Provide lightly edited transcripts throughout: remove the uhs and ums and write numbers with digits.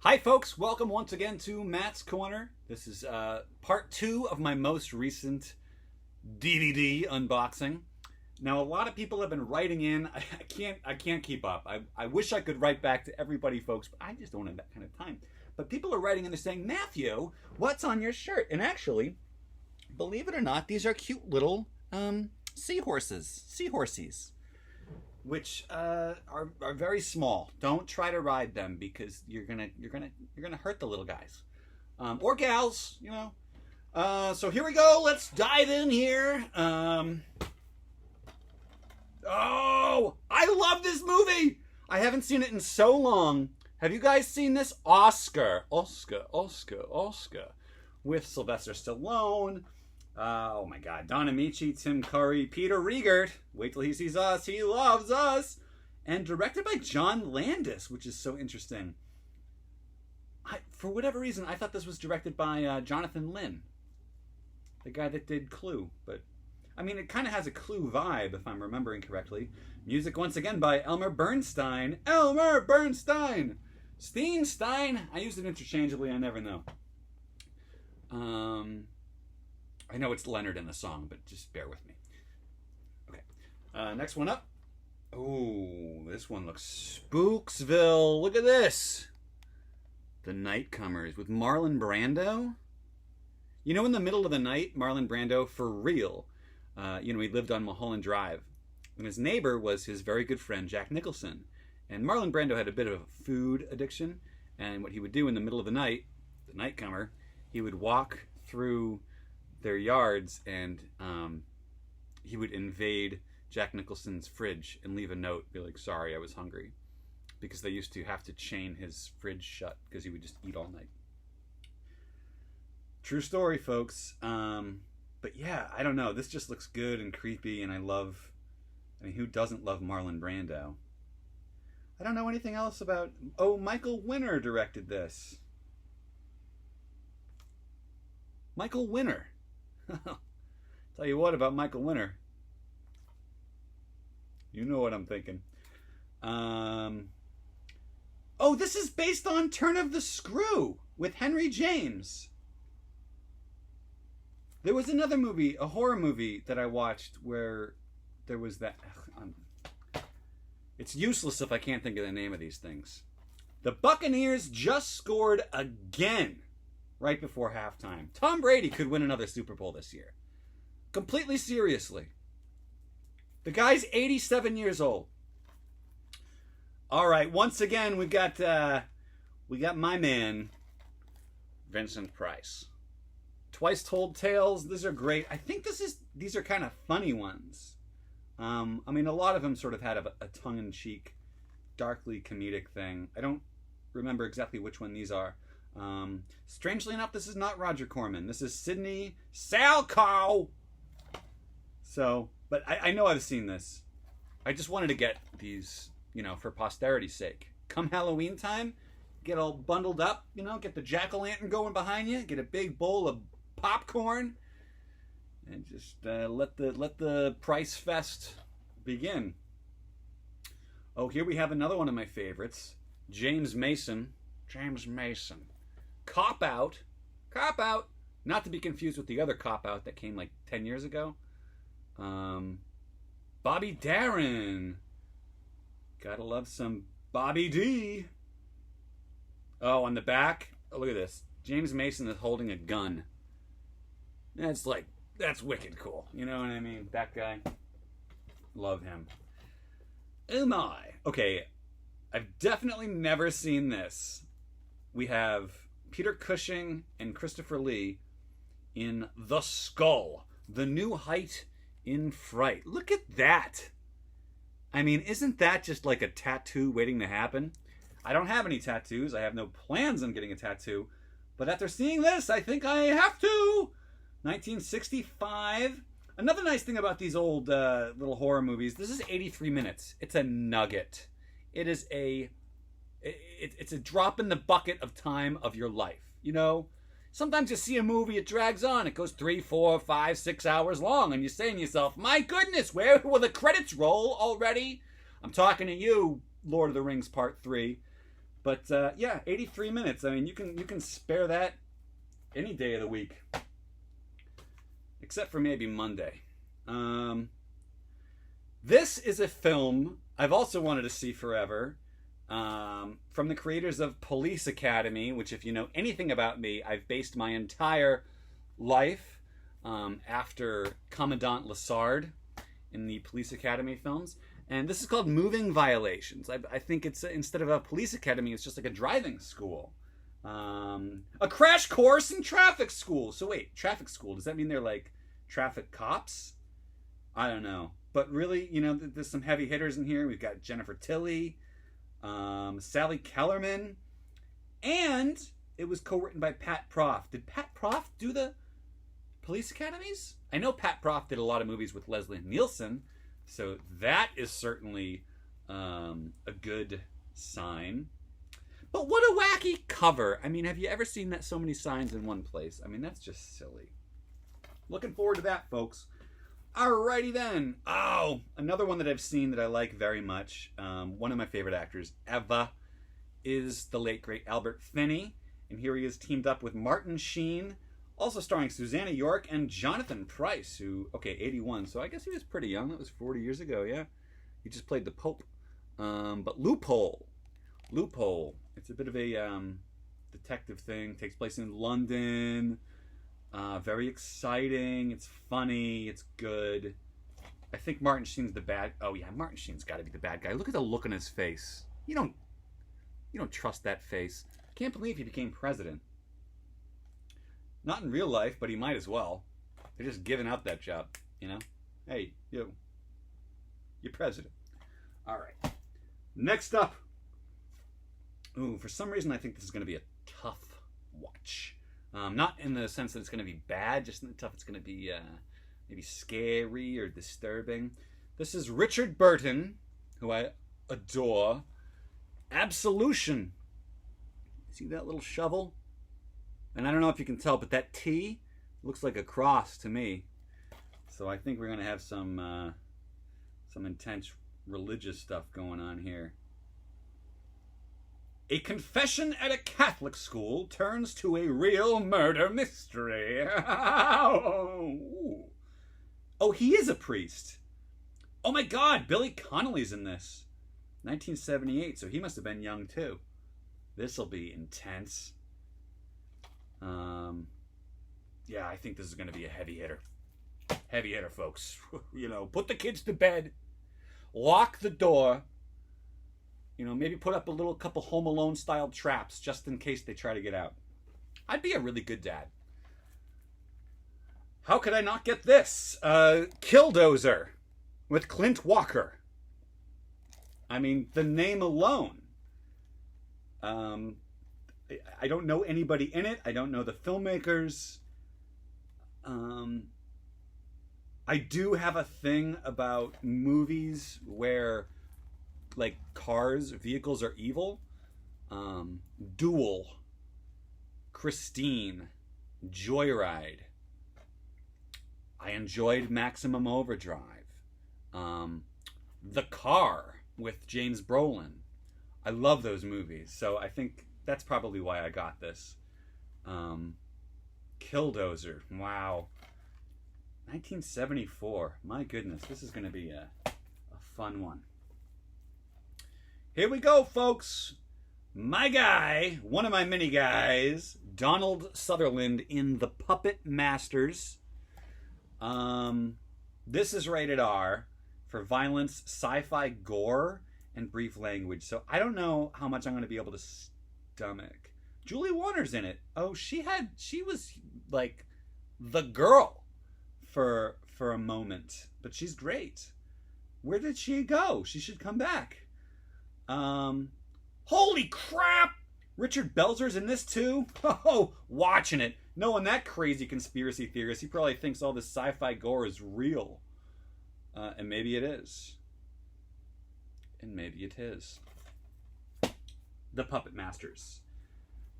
Hi folks, welcome once again to Matt's Corner. This is part 2 of my most recent DVD unboxing. Now a lot of people have been writing in. I can't keep up. I wish I could write back to everybody, folks, but I just don't have that kind of time. But people are writing in, they're saying, Matthew, what's on your shirt? And actually, believe it or not, these are cute little seahorses, which are very small. Don't try to ride them because you're gonna hurt the little guys or gals, you know. So here we go. Let's dive in here. Oh, I love this movie. I haven't seen it in so long. Have you guys seen this? Oscar, with Sylvester Stallone. Oh my God, Don Amici, Tim Curry, Peter Riegert. Wait till he sees us. He loves us. And directed by John Landis, which is so interesting. For whatever reason, I thought this was directed by Jonathan Lynn, the guy that did Clue. But, I mean, it kind of has a Clue vibe, if I'm remembering correctly. Music, once again, by Elmer Bernstein. Elmer Bernstein! Steinstein? I use it interchangeably, I never know. I know it's Leonard in the song, but just bear with me. Okay. Next one up. Oh, this one looks Spooksville. Look at this. The Nightcomers with Marlon Brando. You know, in the middle of the night, Marlon Brando, for real, he lived on Mulholland Drive. And his neighbor was his very good friend, Jack Nicholson. And Marlon Brando had a bit of a food addiction. And what he would do in the middle of the night, the Nightcomer, he would walk through their yards and he would invade Jack Nicholson's fridge and leave a note, be like, sorry, I was hungry. Because they used to have to chain his fridge shut because he would just eat all night. True story, folks. But yeah, I don't know. This just looks good and creepy, and I mean, who doesn't love Marlon Brando? I don't know anything else about... Oh, Michael Winner directed this. Michael Winner. Tell you what about Michael Winner. You know what I'm thinking. Oh, this is based on Turn of the Screw with Henry James. There was another movie, a horror movie that I watched where there was that... It's useless if I can't think of the name of these things. The Buccaneers just scored again right before halftime. Tom Brady could win another Super Bowl this year. Completely seriously. The guy's 87 years old. All right, once again, we got my man, Vincent Price. Twice Told Tales. These are great. I think these are kind of funny ones. I mean, a lot of them sort of had a tongue-in-cheek, darkly comedic thing. I don't remember exactly which one these are. Strangely enough, this is not Roger Corman. This is Sidney Salkow. So, but I know I've seen this. I just wanted to get these, for posterity's sake. Come Halloween time, get all bundled up, get the jack-o'-lantern going behind you, get a big bowl of popcorn, and just let the Price Fest begin. Oh, here we have another one of my favorites. James Mason. Cop Out. Not to be confused with the other Cop Out that came like 10 years ago. Bobby Darin. Gotta love some Bobby D. Oh, on the back, look at this. James Mason is holding a gun. That's wicked cool. You know what I mean? That guy. Love him. Oh my. Okay, I've definitely never seen this. We have Peter Cushing and Christopher Lee in The Skull, The New Height in Fright. Look at that. I mean, isn't that just like a tattoo waiting to happen? I don't have any tattoos. I have no plans on getting a tattoo. But after seeing this, I think I have to. 1965. Another nice thing about these old little horror movies, this is 83 minutes. It's a nugget. It's a drop in the bucket of time of your life. Sometimes you see a movie, it drags on. It goes 3, 4, 5, 6 hours long. And you're saying to yourself, my goodness, where will the credits roll already? I'm talking to you, Lord of the Rings Part 3. But yeah, 83 minutes. I mean, you can spare that any day of the week, except for maybe Monday. This is a film I've also wanted to see forever. From the creators of Police Academy, which, if you know anything about me, I've based my entire life after Commandant Lassard in the Police Academy films. And this is called Moving Violations. I think it's, instead of a police academy, it's just like a driving school. A crash course in traffic school. So wait, traffic school, does that mean they're like traffic cops? I don't know. But really, you know, there's some heavy hitters in here. We've got Jennifer Tilly, Sally Kellerman, and it was co-written by Pat Proft. Did Pat Proft do the Police Academies? I know Pat Proft did a lot of movies with Leslie Nielsen, so that is certainly a good sign. But what a wacky cover. I mean, have you ever seen that so many signs in one place? I mean, that's just silly. Looking forward to that, folks. Alrighty then. Oh, another one that I've seen that I like very much. One of my favorite actors, Eva, is the late, great Albert Finney. And here he is teamed up with Martin Sheen, also starring Susanna York and Jonathan Pryce, who, okay, 81, so I guess he was pretty young. That was 40 years ago, yeah. He just played the Pope. But Loophole. It's a bit of a detective thing. Takes place in London. Very exciting. It's funny. It's good. I think Martin Sheen's the bad... Oh, yeah, Martin Sheen's got to be the bad guy. Look at the look on his face. You don't trust that face. Can't believe he became president. Not in real life, but he might as well. They're just giving out that job, you know? Hey, you're president. All right. Next up. Ooh, for some reason I think this is going to be a tough watch. Not in the sense that it's going to be bad, just in the tough it's going to be maybe scary or disturbing. This is Richard Burton, who I adore. Absolution. See that little shovel? And I don't know if you can tell, but that T looks like a cross to me. So I think we're going to have some intense religious stuff going on here. A confession at a Catholic school turns to a real murder mystery. Oh, he is a priest. Oh my God, Billy Connolly's in this. 1978, so he must have been young too. This'll be intense. Yeah, I think this is going to be a heavy hitter. Heavy hitter, folks. You know, put the kids to bed. Lock the door. You know, maybe put up a couple Home Alone style traps just in case they try to get out. I'd be a really good dad. How could I not get this? Killdozer with Clint Walker. I mean, the name alone. I don't know anybody in it. I don't know the filmmakers. I do have a thing about movies where, like, vehicles are evil. Duel, Christine, Joyride. I enjoyed Maximum Overdrive. The Car with James Brolin. I love those movies, so I think that's probably why I got this. Killdozer, wow. 1974, my goodness, this is going to be a fun one. Here we go, folks. My guy, one of my mini guys, Donald Sutherland in The Puppet Masters. This is rated R for violence, sci-fi gore, and brief language. So I don't know how much I'm going to be able to stomach. Julie Warner's in it. Oh, she was like the girl for a moment, but she's great. Where did she go? She should come back. Holy crap! Richard Belzer's in this too? Oh, watching it. Knowing that crazy conspiracy theorist, he probably thinks all this sci-fi gore is real. And maybe it is. And maybe it is. The Puppet Masters.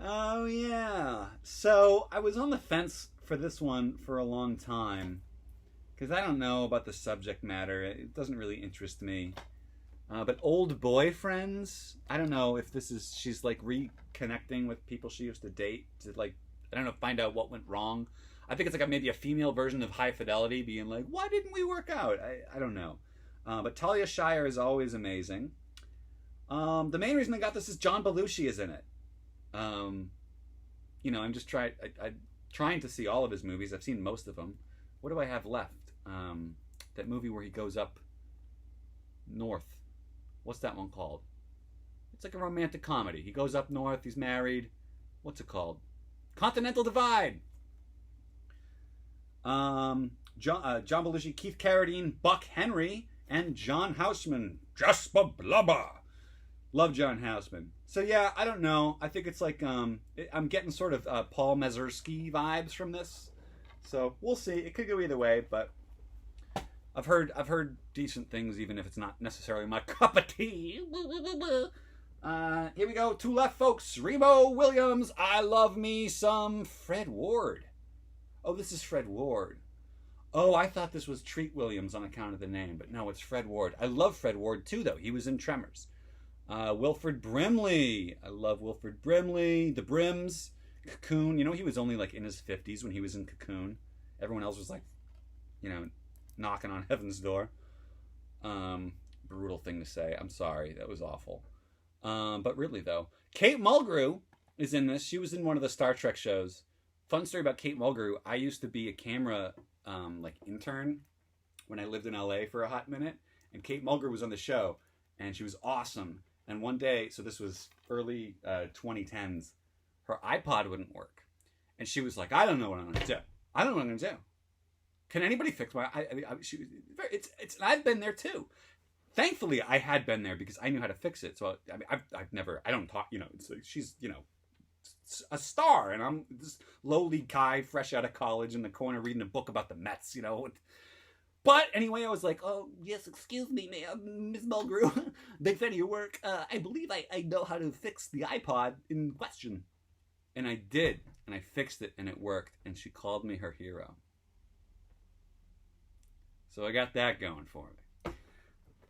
Oh, yeah. So, I was on the fence for this one for a long time. Because I don't know about the subject matter. It doesn't really interest me. But old boyfriends, I don't know if this is, she's like reconnecting with people she used to date to like, I don't know, find out what went wrong. I think it's like maybe a female version of High Fidelity being like, why didn't we work out? I don't know. But Talia Shire is always amazing. The main reason I got this is John Belushi is in it. You know, I'm just I'm trying to see all of his movies. I've seen most of them. What do I have left? That movie where he goes up north. What's that one called? It's like a romantic comedy. He goes up north. He's married. What's it called? Continental Divide. John Belushi, Keith Carradine, Buck Henry, and John Houseman. Jasper Blubber. Love John Houseman. So yeah, I don't know. I think it's like I'm getting sort of Paul Mazursky vibes from this. So we'll see. It could go either way, but I've heard decent things, even if it's not necessarily my cup of tea. Here we go. Two left, folks. Remo Williams. I love me some Fred Ward. Oh, this is Fred Ward. Oh, I thought this was Treat Williams on account of the name, but no, it's Fred Ward. I love Fred Ward too, though. He was in Tremors. Wilford Brimley. I love Wilford Brimley. The Brims. Cocoon. You know, he was only like in his 50s when he was in Cocoon. Everyone else was like, you know, knocking on heaven's door. Brutal thing to say. I'm sorry. That was awful. But really, though, Kate Mulgrew is in this. She was in one of the Star Trek shows. Fun story about Kate Mulgrew. I used to be a camera intern when I lived in LA for a hot minute. And Kate Mulgrew was on the show. And she was awesome. And one day, so this was early 2010s, her iPod wouldn't work. And she was like, I don't know what I'm going to do. I don't know what I'm going to do. Can anybody fix my... I've been there too. Thankfully, I had been there because I knew how to fix it. So I've never... I don't talk... You know, it's like she's, you know, a star. And I'm this lowly guy fresh out of college in the corner reading a book about the Mets, you know. But anyway, I was like, oh, yes, excuse me, ma'am, Miss Mulgrew. Big fan of your work. I believe I know how to fix the iPod in question. And I did. And I fixed it, and it worked. And she called me her hero. So I got that going for me.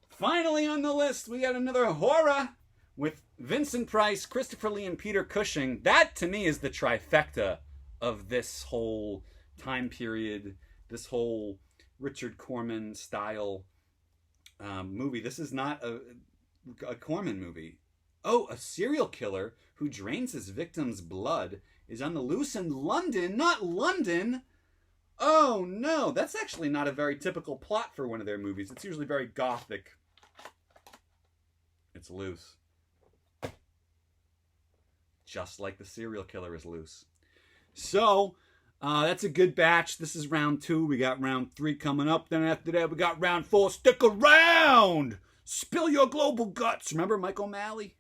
Finally on the list, we got another horror with Vincent Price, Christopher Lee, and Peter Cushing. That, to me, is the trifecta of this whole time period, this whole Richard Corman style movie. This is not a Corman movie. Oh, a serial killer who drains his victim's blood is on the loose in London. Not London! Oh no, that's actually not a very typical plot for one of their movies. It's usually very gothic. It's loose. Just like the serial killer is loose. So, that's a good batch. This is round 2. We got round 3 coming up. Then after that, we got round 4. Stick around! Spill your global guts. Remember Mike O'Malley?